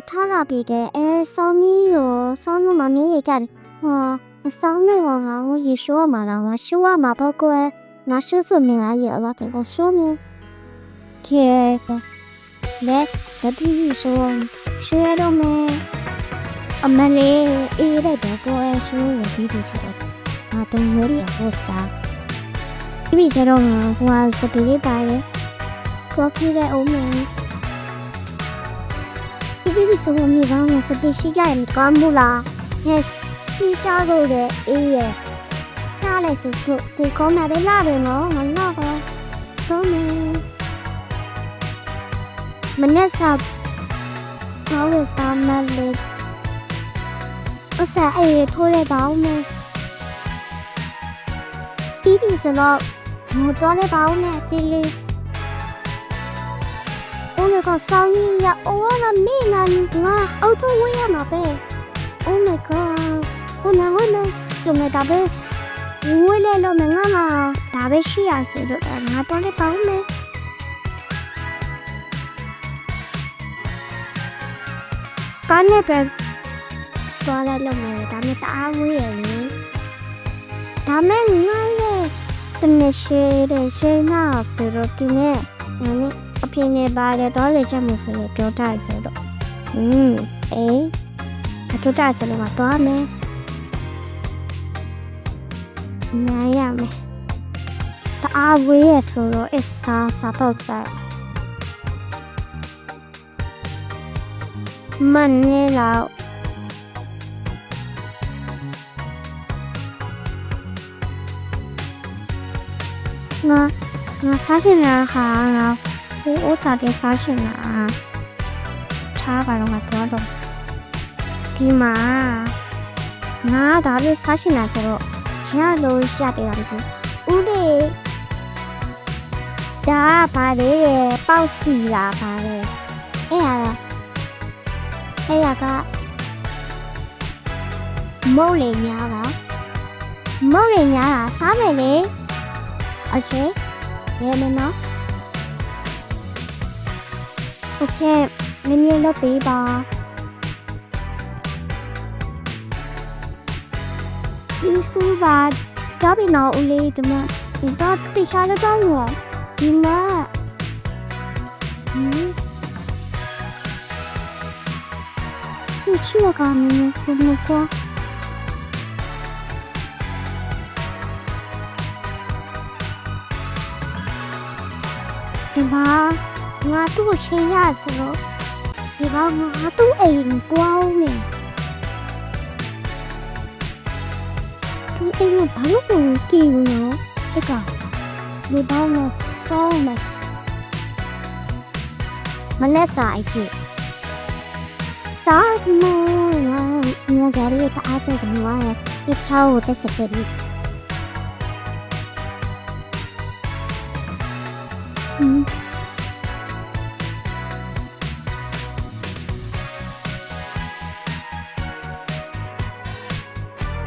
ထားလာပြီးတဲ့ဆောင်းမီရောဆောင်းမမီးရကြတယ်ဟာဆောင်းနေပါငါရေရှိုးမှာလားရှိုးမှာပေါ့ကွယ်ငါရှိုးစမင်းလာရတော့တယ်ရှိုးနေခဲလက်တတိရှိုးရှိုးရတော့မယ်အမလေးအေးတဲ့တော့ကွယ်ရှိုးရပြီးပြီဆိုတော့ငါတော့ဝဲရဖို့စားဒီစတော့ဟိုစပီလေးပါလေကော်ဖီနဲ့အုံးမယ်ဒီဆိုတော့မြေကောင်းနဲ့စပီရှိကြရင်ကောင်းဘူးလား yes ဒီကြတော့လေအေးရဲ့နားလိုက်စို့ဒီကောင်းတယ်လာတယ်နော်ငါတော့တော့မနေ့စားတော့ရစားမလေးအစားအေးထိုးရပါဦးမယ်ဒီဆိုတော့မတော်လည်းပါဦးနဲ့ကြည်လေး我那个声音呀，我那没那个，我都会呀嘛呗。Oh my god，我那就没打呗，我来了没我嘛，打呗是呀，所以说拿到了包没。刚那边到来了没？他们打我呀哩，他们我嘞，他们谁的谁那所以说今天，အဖေနဲ့ပါတယ်တော့လေချက်မှုဖလေပြောတာဆိုတော့အတူတာဆိုတော့တော့မယ်နိုင်ရမယ်တအားဝေးရဆိုတော့အစားတော့စားမနေလောက်ငါစားချင်တာခါငါ我早点发现了啊，差把人家多少？的妈，那到底发现了时候，现在都下的了的，我的，大把的报死啦，把的，哎呀个，冇人家了，啥没嘞 ？OK， 你们呢？OK， မင်းလုပ်ပေးပါဒီစူပါဒါပြီးတော့ဦးလေးဒီမှာတော့တိချာလည်းတော့လို့ဒီမှာချီဝကမင်းကိုမကွာဒီမှာငါတို့ချင်းရဆိုတော့ဒီကောင်ငါတို့အိမ်ကွာဦးနေသူအိမ်ကဘာလို့ကိုကြည့်လို့နော်အဲ့ကလူပေါင်းတော့စောင်းမယ်မလက်စာအဖြစ်စားမငါကြရတဲ့အားချက်စမွားရဲ့ဒီချောင်းကိုတက်စကလေး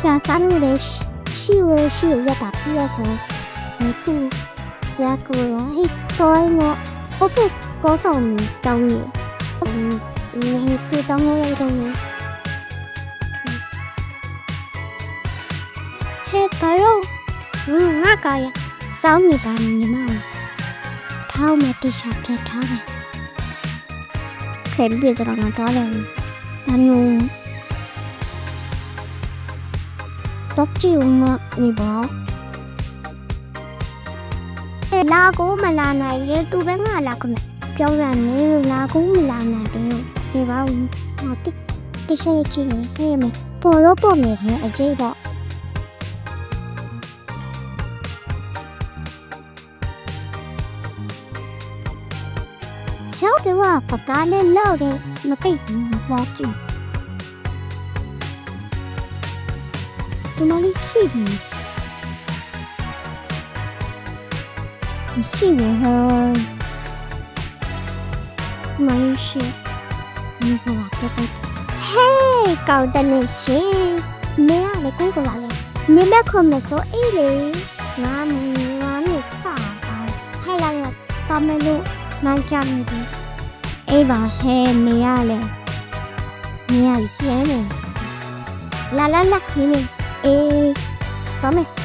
假三路的是要打屁的时候，你不要给我嘿对我不高手教你，你不当我来当我，嘿白肉，那个呀，少你把你妈，他没地下给他的，可以别着让他了，但我。တော့ကြည့်ဦးမနေပါလာကိုမလာနိုင်ရင်သူပဲငါလာခမပြောရနေလာကိုမလာနိုင်တယ်ဒီပါဦးဟောတိရှိချင်ဟဲ့မပေါ်တော့ပေါ်နေတယ်အကျိတော့ရှောက်တယ်ကပကားနဲ့လောက်တယ်မပိတ်ဘူးဟောကြည့်ဒီမလေးရှိပြီမရှိဘူးဟဲ့မလေးရှိဒီဘာကပဲဟေးကောင်းတယ်ရှင်မင်းကလည်းကိုယ်ကလာလေမင်းလက်ခုံမစိုးအေးလေငါနဲ့စားပါဟဲ့လာတမလို့နိုင်ကြနေပြီအေးပါဟဲ့မင်းကလည်း你呀，天呢？啦啦啦，你们，哎，咱们。